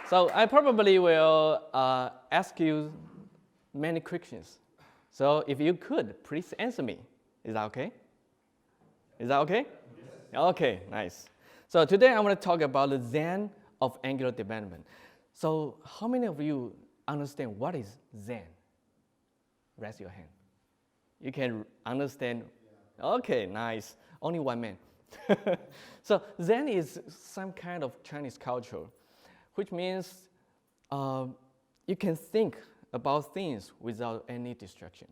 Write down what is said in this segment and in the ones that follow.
So I probably will ask you many questions. So if you could, please answer me. Is that okay? Is that okay? Yes. Okay, nice. So today I want to talk about the Zen of Angular development. So how many of you understand what is Zen? Raise your hand. You can understand. Yeah. Okay, nice. Only one man. So Zen is some kind of Chinese culture, which means you can think about things without any distraction.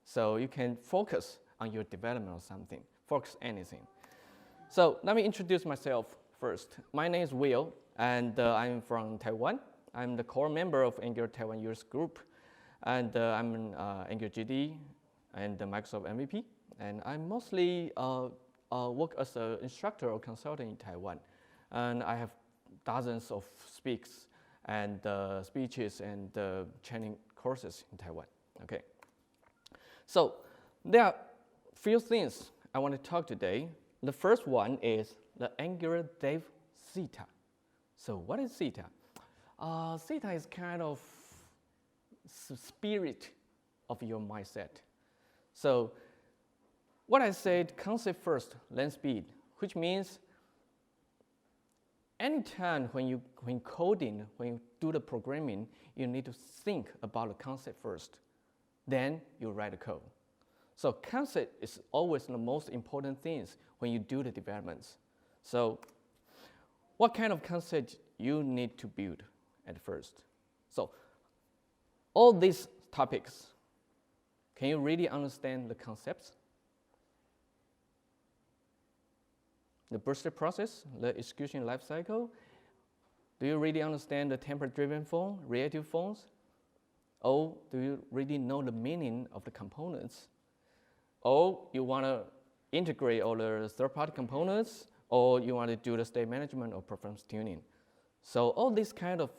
So you can focus on your development or something, focus anything. So let me introduce myself first. My name is Will, and I'm from Taiwan. I'm the core member of Angular Taiwan Users Group, and I'm an Angular GD and the Microsoft MVP. And I mostly work as an instructor or consultant in Taiwan. And I have dozens of speaks and speeches and training courses in Taiwan. Okay. So there are few things I want to talk today. The first one is the Angular Dev Theta. So what is Theta? Theta is kind of spirit of your mindset. So what I said, concept first, then speed, which means anytime when you coding, when you do the programming, you need to think about the concept first. Then you write the code. So concept is always the most important things when you do the developments. So what kind of concept you need to build at first? So all these topics, can you really understand the concepts? The bursted process, the execution lifecycle. Do you really understand the template-driven form, reactive forms? Or do you really know the meaning of the components? Or you want to integrate all the third-party components, or you want to do the state management or performance tuning. So all these kind of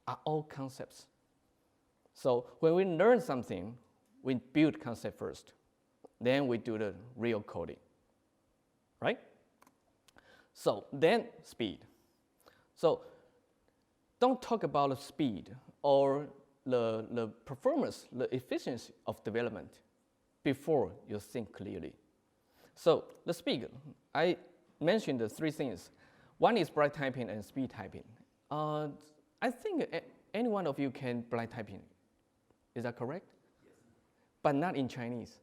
are all concepts. So when we learn something, we build concept first. Then we do the real coding, right? So then speed. So don't talk about the speed or the performance, the efficiency of development before you think clearly. So the speed, I mentioned the three things. One is blind typing and speed typing. I think any one of you can blind typing. Is that correct? Yes. But not in Chinese.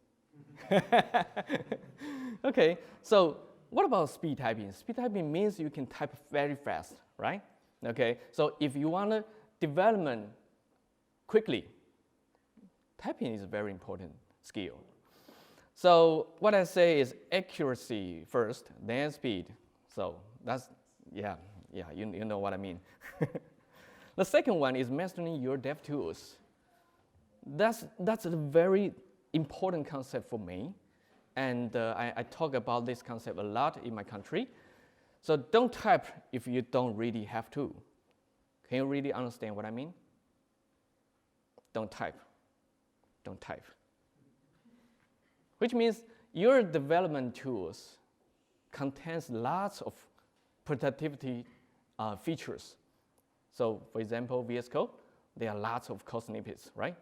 Okay, so what about speed typing? Speed typing means you can type very fast, right? Okay, so if you want to development quickly, typing is a very important skill. So what I say is accuracy first, then speed. So that's, you know what I mean. The second one is mastering your dev tools. That's a very important concept for me. And I talk about this concept a lot in my country. So don't type if you don't really have to. Can you really understand what I mean? Don't type. Don't type. Which means your development tools contains lots of productivity features. So for example, VS Code, there are lots of code snippets, right?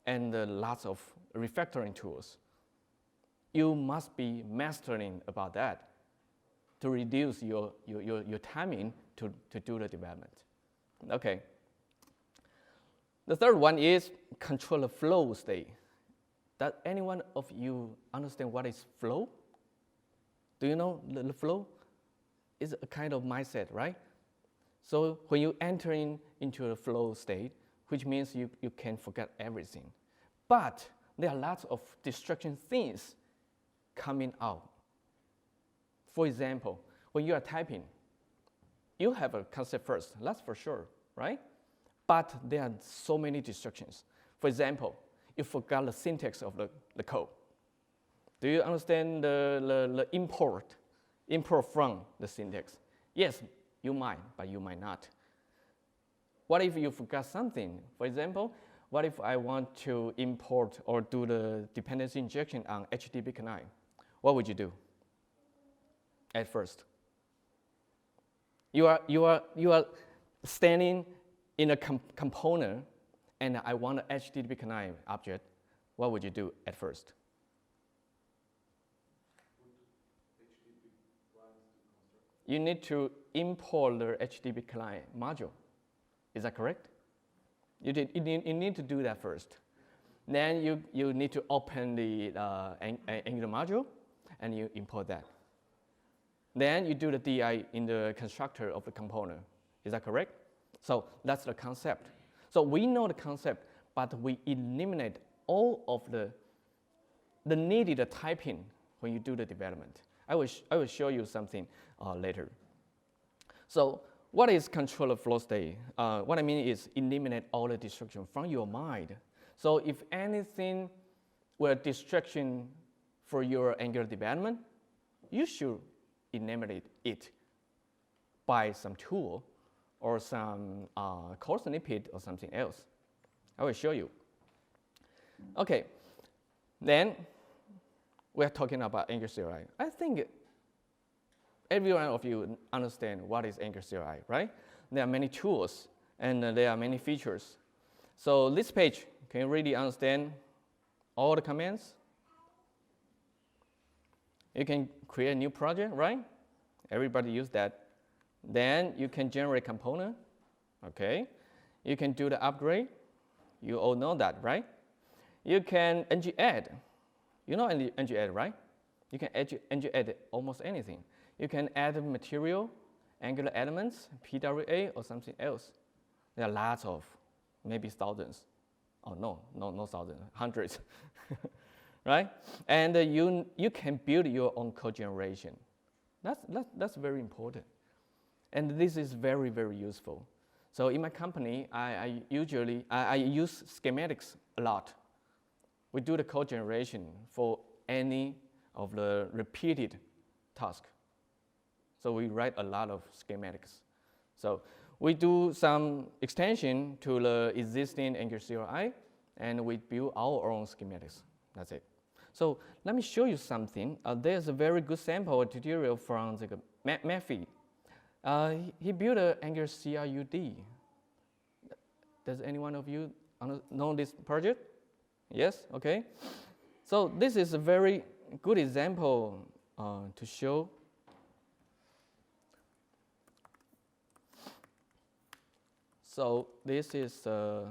And lots of refactoring tools. You must be mastering about that to reduce your timing to do the development. Okay. The third one is control the flow state. Does anyone of you understand what is flow? Do you know the flow? It's a kind of mindset, right? So when you enter into a flow state, which means you can forget everything. But there are lots of distraction things coming out. For example, when you are typing, you have a concept first, that's for sure, right? But there are so many distractions. For example, you forgot the syntax of the code. Do you understand the import from the syntax? Yes, you might, but you might not. What if you forgot something? For example, what if I want to import or do the dependency injection on HTTP connect? What would you do at first? You are standing in a component, and I want an HTTP client object, what would you do at first? You need to import the HTTP client module. Is that correct? You need to do that first. Then you need to open the Angular module, and you import that. Then you do the DI in the constructor of the component. Is that correct? So that's the concept. So we know the concept, but we eliminate all of the needed typing when you do the development. I will show you something later. So what is controller flow state? What I mean is eliminate all the distraction from your mind. So if anything were distraction for your Angular development, you should eliminate it by some tool or some code snippet or something else. I will show you. Okay, then we're talking about Angular CLI. I think every one of you understand what is Angular CLI, right? There are many tools and there are many features. So this page, can you really understand all the commands? You can create a new project, right? Everybody use that. Then you can generate component, okay? You can do the upgrade. You all know that, right? You can ng-add. You know ng-add, right? You can ng-add almost anything. You can add material, Angular elements, PWA, or something else. There are lots of, maybe thousands. Oh, no thousands, hundreds, right? And you can build your own code generation. That's very important. And this is very, very useful. So in my company, I usually use schematics a lot. We do the code generation for any of the repeated tasks. So we write a lot of schematics. So we do some extension to the existing Angular CLI, and we build our own schematics. That's it. So let me show you something. There's a very good sample tutorial from Matthew. He built an Angular CRUD. Does anyone of you know this project? Yes? Okay. So this is a very good example to show. So this is a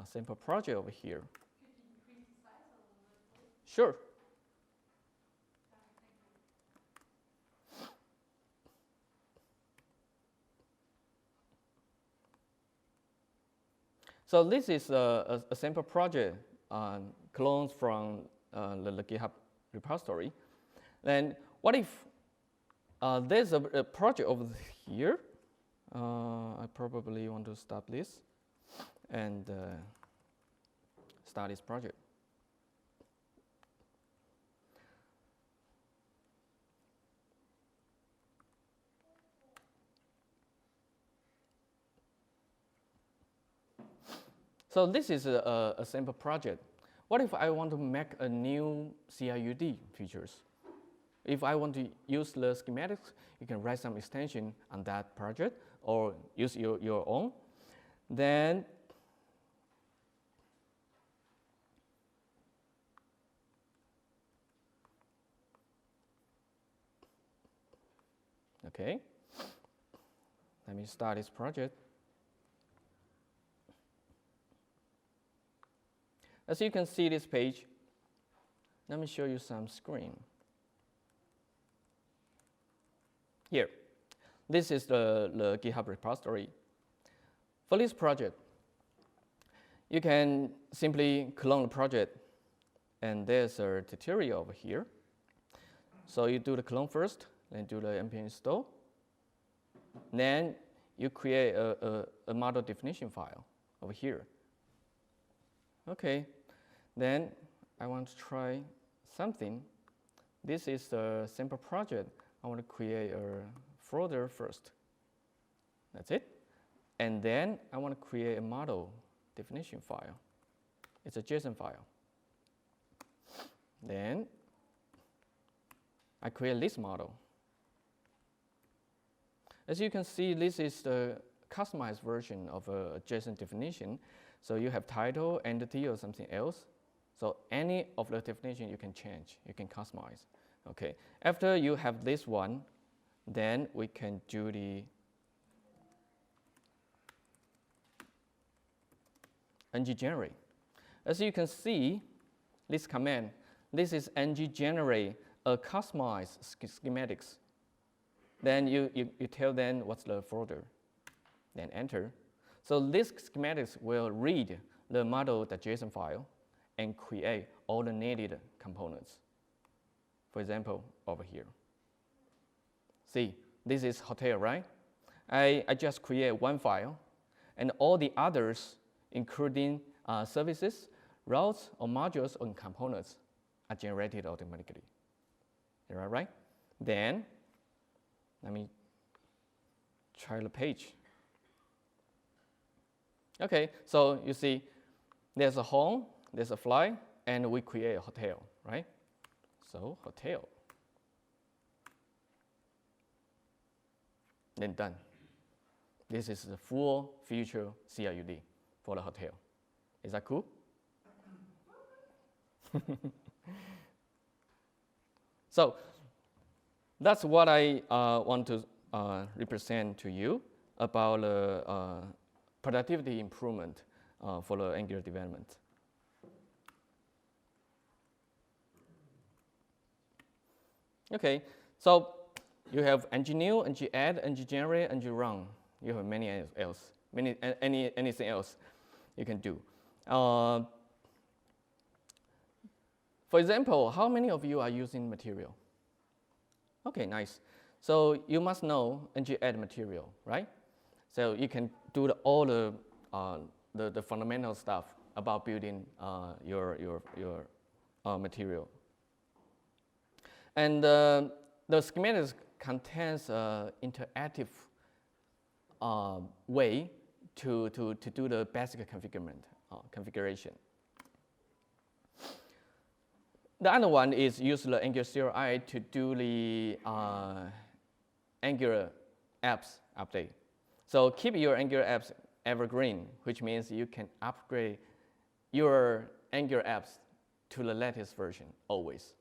simple project over here. Could you increase the size a little bit, please? Sure. So this is a sample project clones from the GitHub repository. Then what if there's a project over here? I probably want to stop this and start this project. So this is a simple project. What if I want to make a new CRUD features? If I want to use the schematics, you can write some extension on that project or use your own. Then okay, let me start this project. As you can see this page, let me show you some screen. Here, this is the GitHub repository. For this project, you can simply clone the project, and there's a tutorial over here. So you do the clone first, then do the npm install. Then you create a model definition file over here. Okay, then I want to try something. This is a simple project. I want to create a folder first. That's it. And then I want to create a model definition file. It's a JSON file. Then I create this model. As you can see, this is the customized version of a JSON definition. So you have title, entity, or something else. So any of the definition you can change, you can customize. Okay. After you have this one, then we can do the ng-generate. As you can see, this command, this is ng-generate a customized schematics. Then you tell them what's the folder, then enter. So this schematics will read the model.json file and create all the needed components. For example, over here. See, this is hotel, right? I just create one file, and all the others, including services, routes, or modules, or components, are generated automatically. Is that right? Then, let me try the page. Okay, so you see, there's a home, there's a flight, and we create a hotel, right? So, hotel. Then done. This is the full feature CRUD for the hotel. Is that cool? So that's what I want to represent to you about productivity improvement for the Angular development. Okay, so you have ng-new, ng-add, ng-generate, ng-run. You have anything else you can do. For example, how many of you are using material? Okay, nice. So you must know ng-add material, right? So you can do all the fundamental stuff about building your material. And the schematics contains an interactive way to do the basic configuration. The other one is use the Angular CLI to do the Angular apps update. So keep your Angular apps evergreen, which means you can upgrade your Angular apps to the latest version always.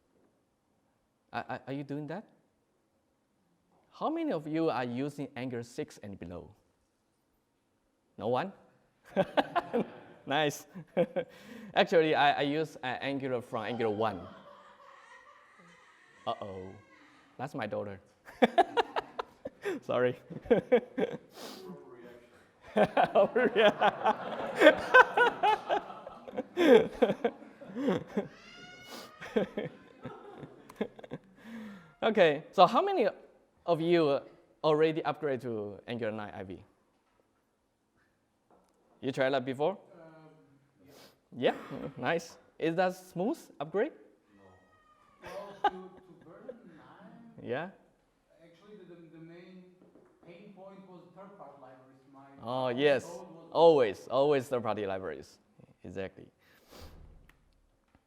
Are you doing that? How many of you are using Angular 6 and below? No one? Nice. Actually, I use Angular from Angular 1. Uh-oh. That's my daughter. Sorry. Okay, so how many of you already upgraded to Angular 9 IB? You tried that before? Yeah, nice. Is that smooth upgrade? No. Well, to version 9, yeah. Actually, the main pain point was third-party libraries. Oh, yes. Always third-party libraries. Exactly.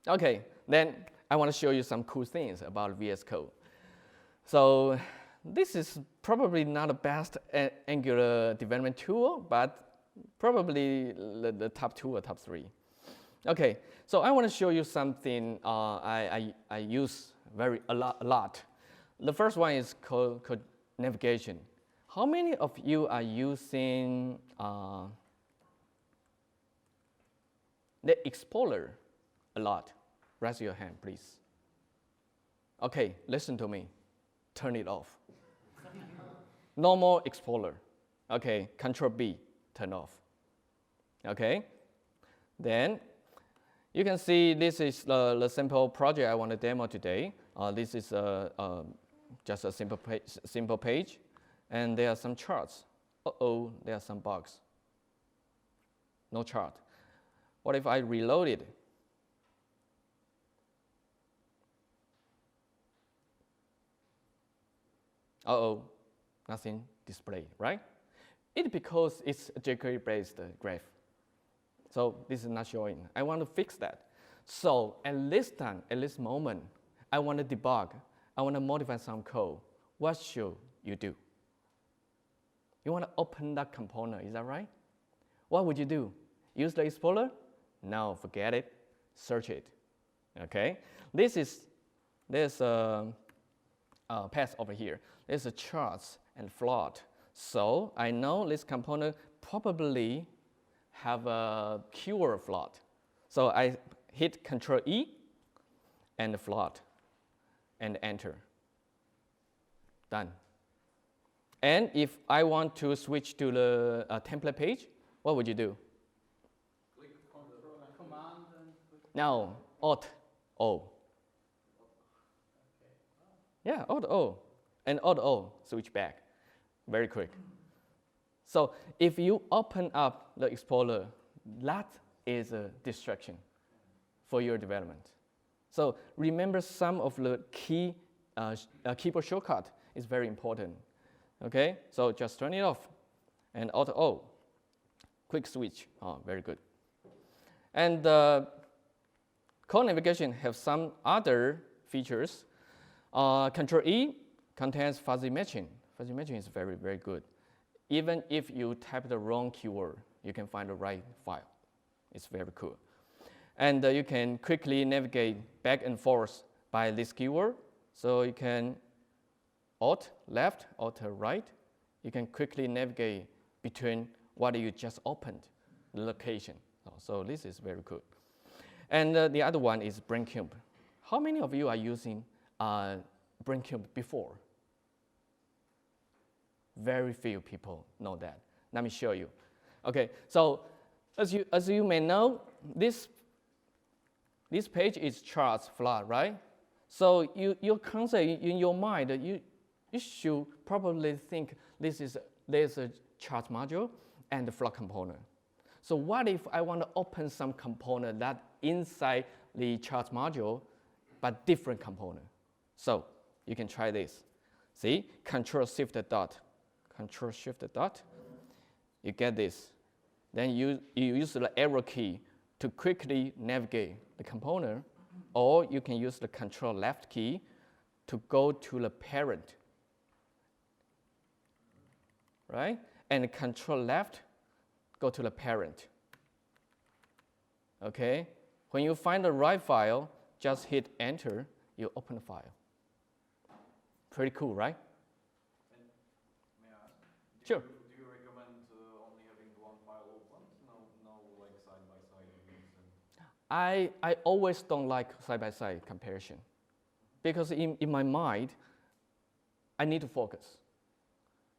Okay, then I want to show you some cool things about VS Code. So this is probably not the best Angular development tool, but probably the top 2 or top 3. Okay, so I want to show you something I use a lot. The first one is code navigation. How many of you are using the Explorer a lot? Raise your hand, please. Okay, listen to me. Turn it off. Normal Explorer. Okay, Control B, turn off. Okay, then you can see this is the simple project I want to demo today. This is just a simple page, and there are some charts. Uh-oh, there are some bugs. No chart. What if I reload it? Uh-oh, nothing displayed, right? It's because it's a jQuery-based graph. So this is not showing. I want to fix that. So at this time, at this moment, I want to debug. I want to modify some code. What should you do? You want to open that component, is that right? What would you do? Use the Explorer? No, forget it. Search it. Okay? There's a path over here. There's a charts and float. So I know this component probably have a keyword float. So I hit Control E and float and enter. Done. And if I want to switch to the template page, what would you do? Click on the command and click. No, Alt-O. Yeah, Alt-O. And Alt-O, switch back. Very quick. So if you open up the Explorer, that is a distraction for your development. So remember some of the key keyboard shortcut is very important. Okay, so just turn it off. And Alt-O, quick switch. Oh, very good. And code navigation have some other features. Control E contains fuzzy matching. Fuzzy matching is very, very good. Even if you type the wrong keyword, you can find the right file. It's very cool. And you can quickly navigate back and forth by this keyword. So you can Alt left, Alt right. You can quickly navigate between what you just opened, the location. So this is very cool. And the other one is Braincube. How many of you are using Braincube before? Very few people know that. Let me show you. Okay, so as you may know, this page is charts float, right? So your concept in your mind, you should probably think there's a chart module and a float component. So what if I want to open some component that inside the chart module, but different component? So you can try this. See, Control-Shift-Dot. Control-Shift-Dot. You get this. Then you use the arrow key to quickly navigate the component, or you can use the Control-Left key to go to the parent. Right? And Control-Left, go to the parent. Okay? When you find the right file, just hit Enter, you open the file. Pretty cool, right? And may I ask? Sure. Do you recommend only having one file open? No like side-by-side views? I always don't like side-by-side comparison. Because in my mind, I need to focus.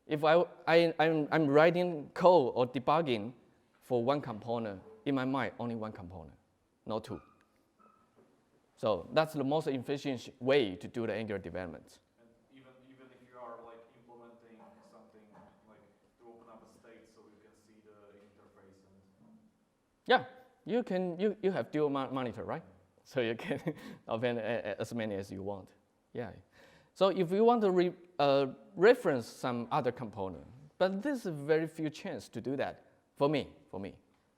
If I'm writing code or debugging for one component, in my mind, only one component, not two. So that's the most efficient way to do the Angular development. And even if you are like implementing something like to open up a state so you can see the interface and Yeah, you have dual monitor, right? So you can open as many as you want. Yeah. So if you want to reference some other component, but there's very few chance to do that for me.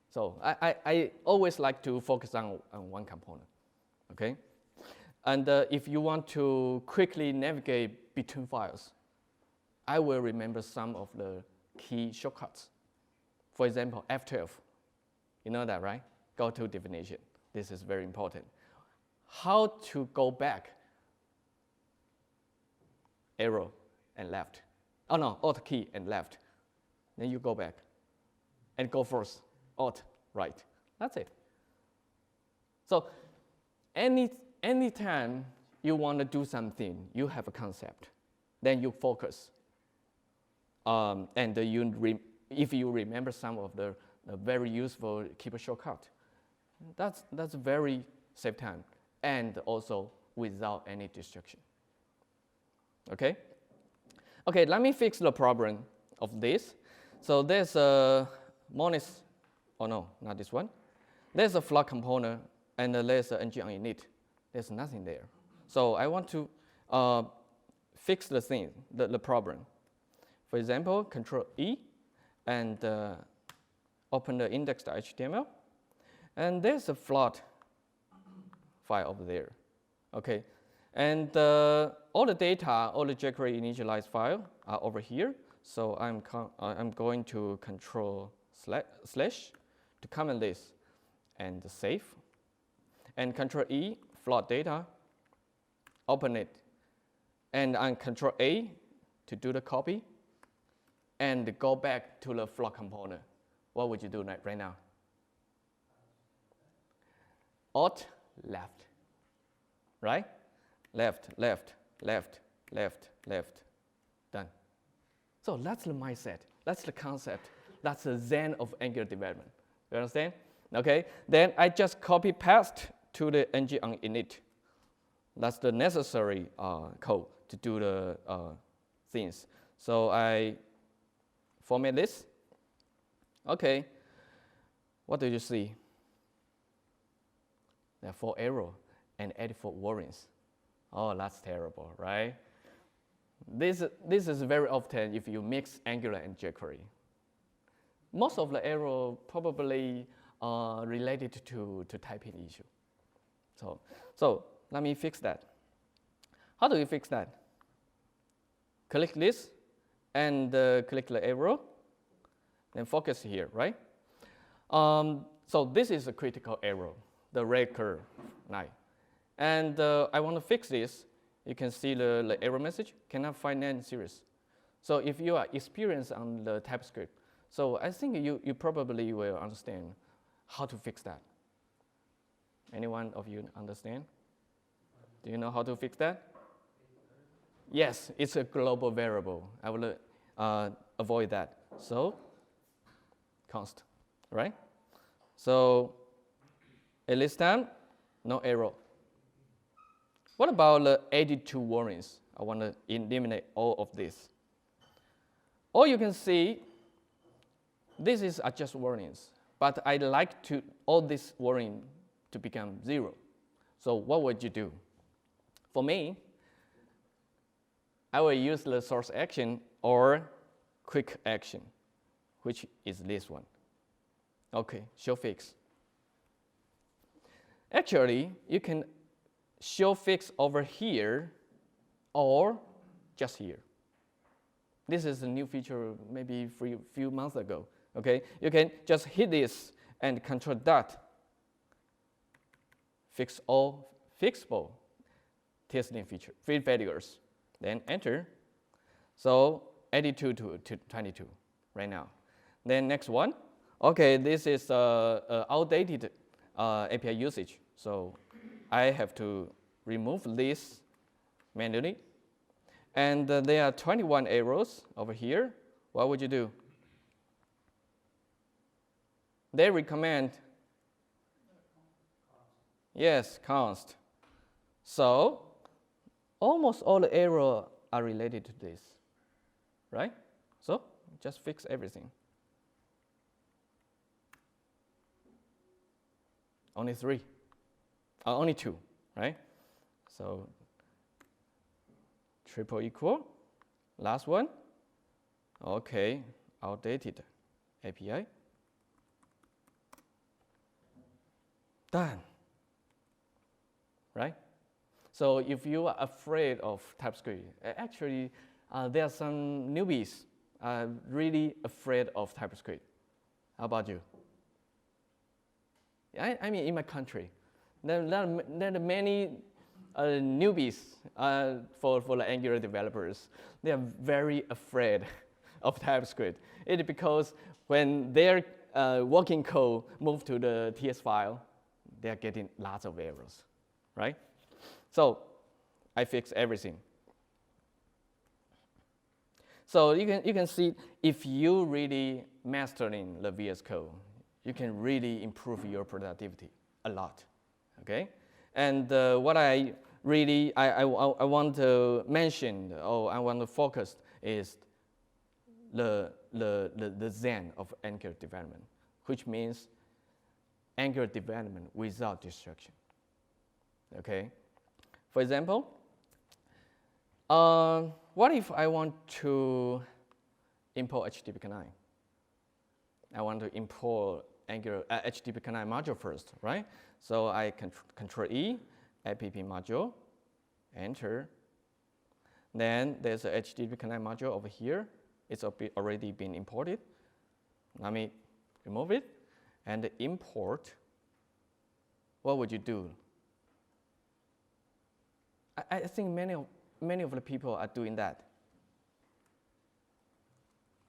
So I always like to focus on one component, okay? And if you want to quickly navigate between files, I will remember some of the key shortcuts. For example, F12, you know that, right? Go to definition. This is very important. How to go back? Arrow and left. Oh no, Alt key and left. Then you go back and go first, Alt right. That's it. So anytime you want to do something, you have a concept, then you focus. And if you remember some of the very useful keyboard shortcut, that's very save time and also without any distraction. Okay? Okay, let me fix the problem of this. So there's a not this one. There's a float component and there's an ng on init. There's nothing there. So I want to fix the thing, the problem. For example, Control E and open the index.html. And there's a float file over there. Okay. And all the data, all the jQuery initialized file are over here. So I'm going to control slash to comment this and save. And control E, float data, open it. And I'm control A to do the copy and go back to the float component. What would you do right now? Alt, left, right? Left, left, left, left, left, done. So that's the mindset, that's the concept, that's the zen of Angular development. You understand? Okay, then I just copy paste to the ng on init. That's the necessary code to do the things. So I format this. Okay, what do you see? There are 4 errors and 84 warnings. Oh, that's terrible, right? This is very often if you mix Angular and jQuery. Most of the errors probably are related to typing issue. So let me fix that. How do you fix that? Click this and click the arrow, then focus here, right? So this is a critical error, the red curve line. And I want to fix this. You can see the error message, cannot find end series. So if you are experienced on the TypeScript, so I think you probably will understand how to fix that. Anyone of you understand? Do you know how to fix that? Yes, it's a global variable. I will avoid that. So, const, right? So, at this time, no error. What about the 82 warnings? I want to eliminate all of this. Or you can see, this is just warnings, but I like to all this warning to become 0. So what would you do? For me, I will use the source action or quick action, which is this one. Okay, show fix. Actually, you can show fix over here or just here. This is a new feature maybe a few months ago. Okay, you can just hit this and control that. Fix all fixable testing feature, failures. Then enter. So 82 to 22 right now. Then next one. Okay, this is outdated API usage. So I have to remove this manually. And there are 21 errors over here. What would you do? They recommend, yes, const. So almost all the errors are related to this, right? So just fix everything. Only 3, only 2, right? So triple equal, last one. Okay, outdated API. Done, right? So if you are afraid of TypeScript, actually there are some newbies really afraid of TypeScript. How about you? I mean, in my country, there are many newbies for the Angular developers. They are very afraid of TypeScript. It's because when their working code move to the TS file, they are getting lots of errors, right? So I fix everything. So you can see if you really mastering the VS Code, you can really improve your productivity a lot, okay? And what I really I want to mention, I want to focus is the zen of Angular development, which means Angular development without distraction, okay? For example, what if I want to import HTTP CLI? I want to import Angular HTTP CLI module first, right? So I control E, app module, enter. Then there's a HTTP CLI module over here. It's already been imported. Let me remove it and import. What would you do? I think many of the people are doing that.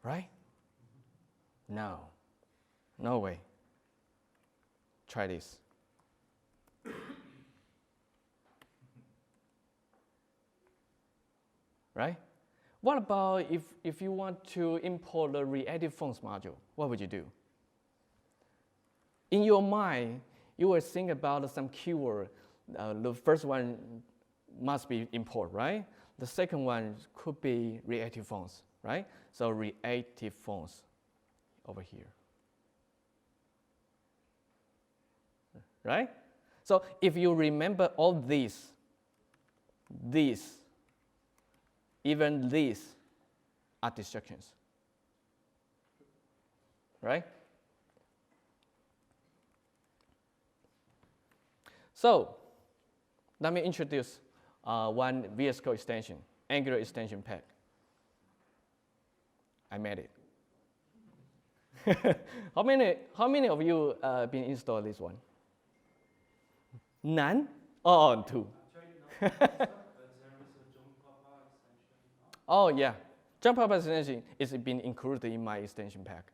Right? No. No way. Try this. Right? What about if you want to import the reactive fonts module? What would you do? In your mind, you will think about some keyword. The first one must be import, right? The second one could be reactive fonts, right? So reactive fonts over here. Right? So if you remember all these, even these are distractions. Right? So let me introduce one VS Code extension, Angular extension pack. I made it. How many of you been installed this one? None? Oh, two. Oh yeah, Jump Up extension is been included in my extension pack.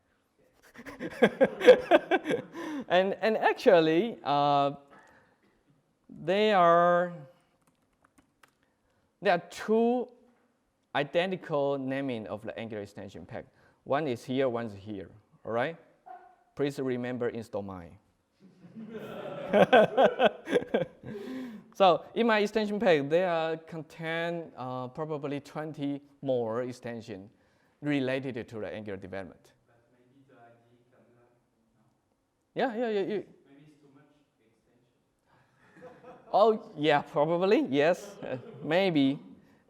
and actually, there are two identical naming of the Angular extension pack. One is here, one is here. All right. Please remember install mine. So in my extension pack, there contain probably 20 more extensions related to the Angular development. But maybe the ID can learn. No? Yeah. Maybe it's too much extension. Oh, yeah, probably, yes, maybe.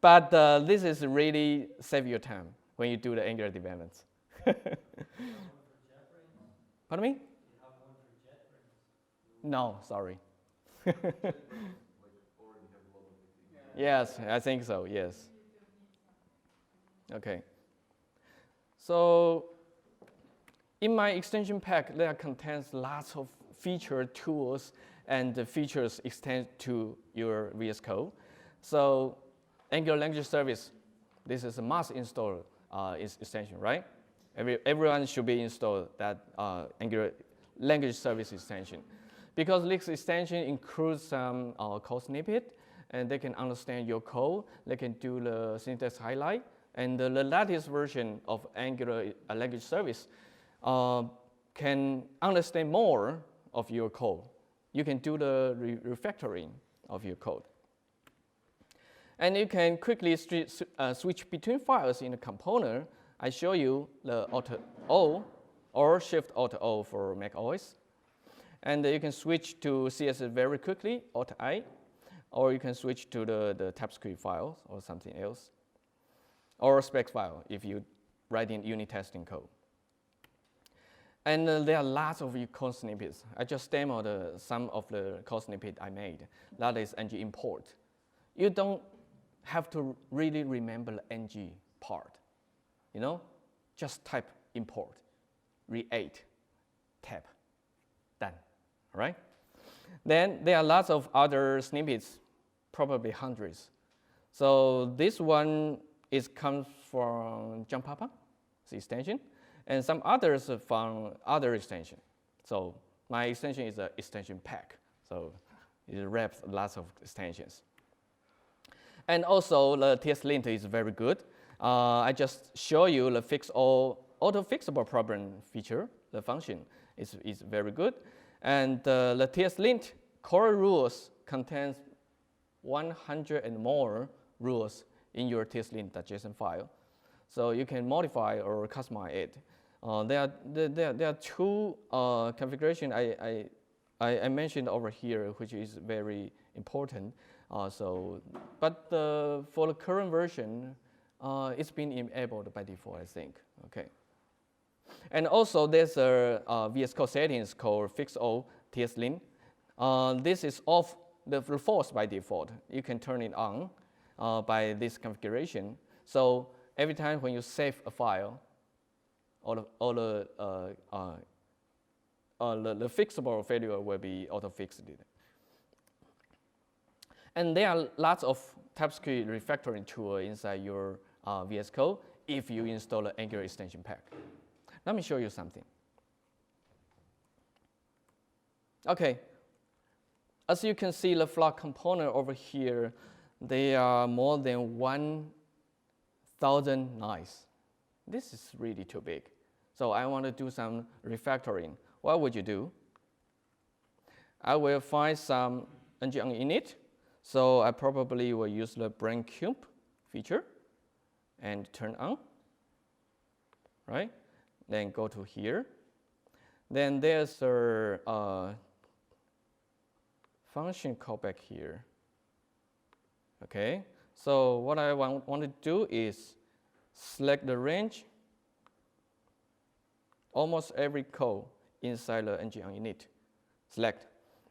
But this is really save your time when you do the Angular developments. Pardon me? No, sorry. Yes, I think so, yes. Okay. So in my extension pack, there contains lots of feature tools and the features extend to your VS Code. So Angular language service, this is a must install extension, right? Everyone should be installed that Angular language service extension. Because this extension includes some code snippet, and they can understand your code. They can do the syntax highlight. And the latest version of Angular language service can understand more of your code. You can do the refactoring of your code. And you can quickly switch between files in the component. I show you the Alt-O or Shift-Alt-O for Mac OS. And you can switch to CSS very quickly, Alt-I, or you can switch to the TypeScript file or something else, or spec file if you write in unit testing code. And there are lots of code snippets. I just demoed some of the code snippet I made. That is ng import. You don't have to really remember the ng part. You know, just type import, react, tab, done. All right? Then there are lots of other snippets, probably hundreds. So this one comes from Jump Papa, the extension, and some others from other extension. So my extension is an extension pack. So it wraps lots of extensions. And also the TS-lint is very good. I just show you the auto-fixable problem feature, the function is very good. And the TS-lint core rules contains 100 and more rules in your TS-lint.json file. So you can modify or customize it. There are two configurations I mentioned over here, which is very important. But for the current version, it's been enabled by default, I think. Okay. And also, there's a VS Code settings called Fix-All TS-lint. This is off the false by default. You can turn it on by this configuration. So every time when you save a file, the fixable failure will be auto-fixed. And there are lots of TypeScript refactoring tools inside your VS Code if you install the Angular extension pack. Let me show you something. Okay, as you can see, the Flock component over here, they are more than 1,000 lines. This is really too big. So I want to do some refactoring. What would you do? I will find some ng init. So I probably will use the brain cube feature and turn on, right? Then go to here. Then there's a function callback here. Okay, so what I want to do is select the range, almost every code inside the ng init. Select,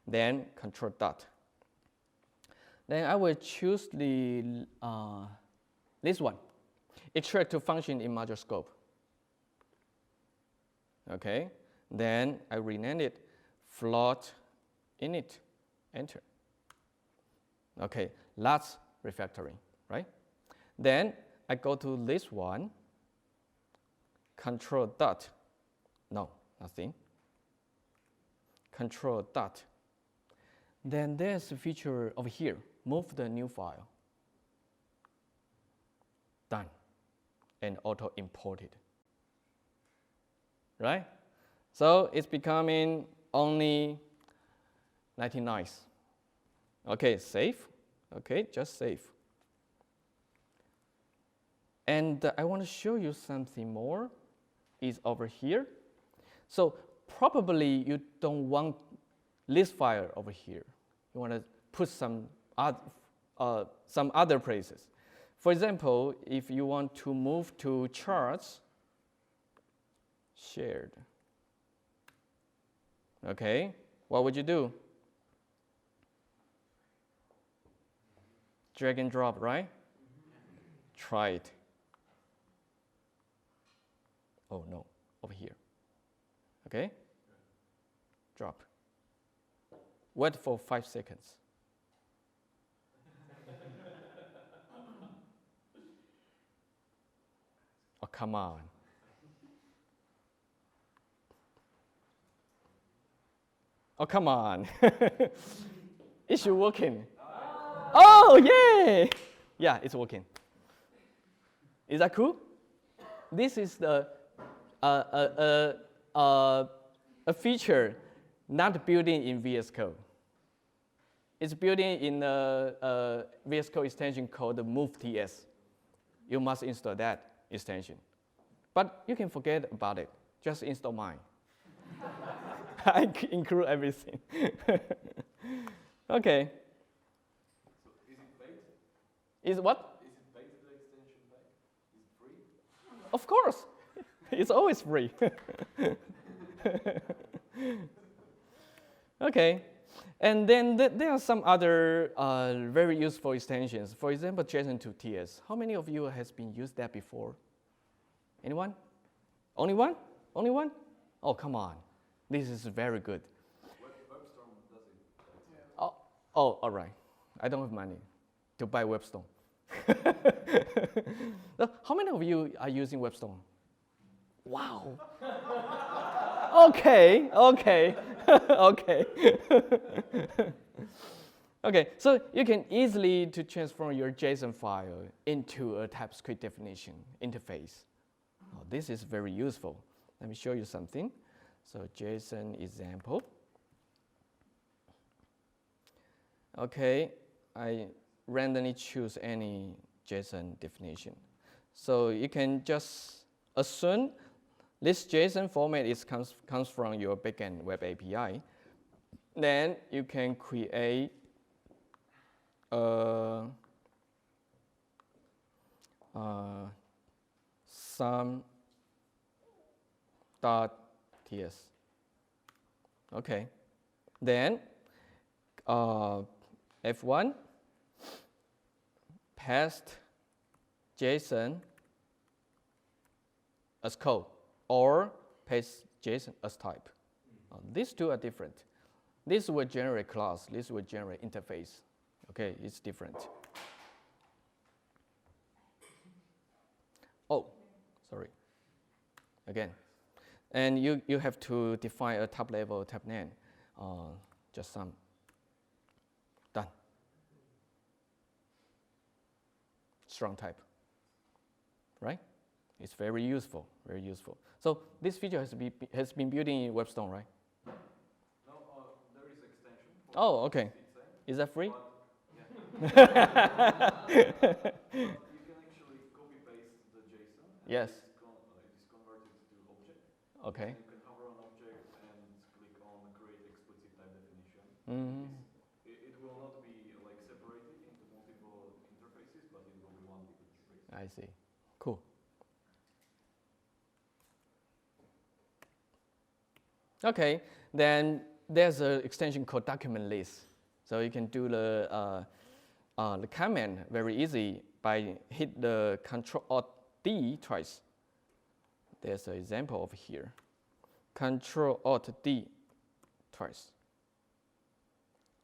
then control dot. Then I will choose the this one, extract to function in module scope. Okay, then I rename it float init, enter. Okay, that's refactoring, right? Then I go to this one, control dot, no, nothing. Control dot. Then there's a feature over here, move the new file. Done, and auto imported, right? So it's becoming only 99. Okay, save. Okay, just save. And I want to show you something more. Is over here. So probably you don't want this file over here. You want to put some other places. For example, if you want to move to charts, shared. Okay, what would you do? Drag and drop, right? Try it. Oh no, over here. Okay? Drop. Wait for 5 seconds. Oh, come on. Oh, come on. Is it working? Oh, yay! Yeah, it's working. Is that cool? This is the a feature not built in VS Code. It's built in a VS Code extension called move.ts. You must install that extension. But you can forget about it. Just install mine. I include everything. Okay. So is it paid? Is what? Is it paid, the extension pack? Is it free? Of course. It's always free. Okay. And then there are some other very useful extensions. For example, JSON to TS. How many of you has been used that before? Anyone? Only one? Only one? Oh, come on. This is very good. WebStorm does it. Oh, all right. I don't have money to buy WebStorm. How many of you are using WebStorm? Wow. Okay. Okay. Okay, so you can easily to transform your JSON file into a TypeScript definition interface. Oh, this is very useful. Let me show you something. So JSON example. Okay, I randomly choose any JSON definition. So you can just assume this JSON format comes from your backend web API. Then you can create some.ts. Okay. Then F1 paste JSON as code or paste JSON as type. These two are different. This will generate class. This will generate interface. Okay, it's different. Oh, sorry. Again. And you have to define a top level tab name. Just some. Done. Strong type. Right? It's very useful, very useful. So this feature has been built in WebStone, right? No, there is extension. Oh, okay. Is that free? But you can actually copy paste the JSON. And Yes. it is converted to object. Okay. And you can hover on object and click on create explicit type definition. Mm-hmm. It will not be like separated into multiple interfaces, but it will be one big interface. I see. Cool. Okay, then there's an extension called document list. So you can do the command very easy by hit the Control-Alt-D twice. There's an example over here. Control-Alt-D twice.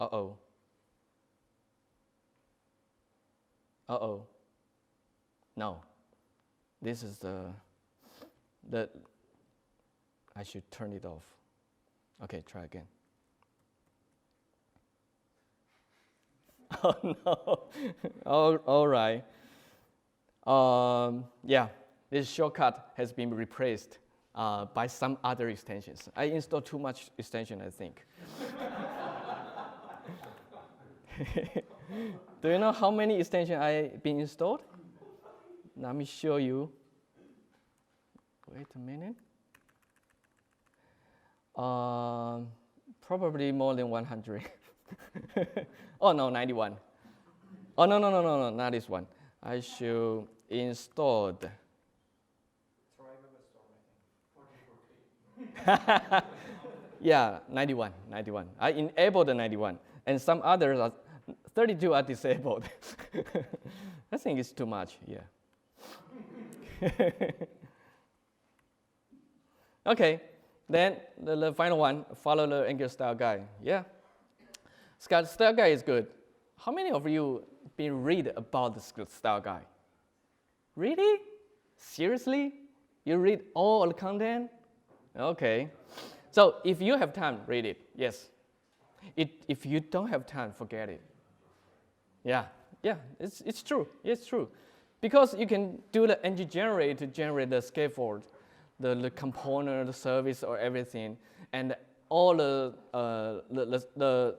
Uh-oh. Uh-oh. No. This is the I should turn it off. Okay, try again. Oh no. All right. Yeah, this shortcut has been replaced by some other extensions. I installed too much extension, I think. Do you know how many extensions I been installed? Let me show you. Wait a minute. Probably more than 100. Oh no, 91. Oh no, not this one. I should install. Try WebStorm, I think. Yeah, 91. I enabled the 91, and some others are 32 are disabled. I think it's too much. Yeah. Okay. Then the final one, follow the Angular style guide. Yeah. Style guide is good. How many of you been read about the style guide? Really? Seriously? You read all the content? Okay. So if you have time, read it. Yes. If you don't have time, forget it. Yeah. It's true. It's true. Because you can do the ng generate to generate the scaffold, the component, the service, or everything, and all the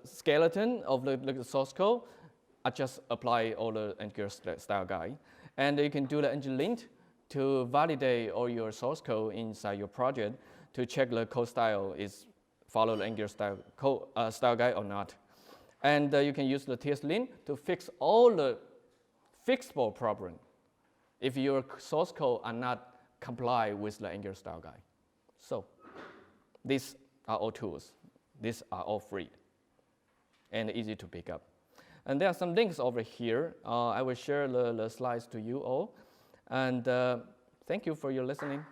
skeleton of the source code, I just apply all the Angular style guide. And you can do the ng-lint to validate all your source code inside your project to check the code style is follow the Angular style guide or not. And you can use the TS-lint to fix all the fixable problem if your source code are not comply with the Angular style guide. So these are all tools. These are all free and easy to pick up. And there are some links over here. I will share the slides to you all. And thank you for your listening.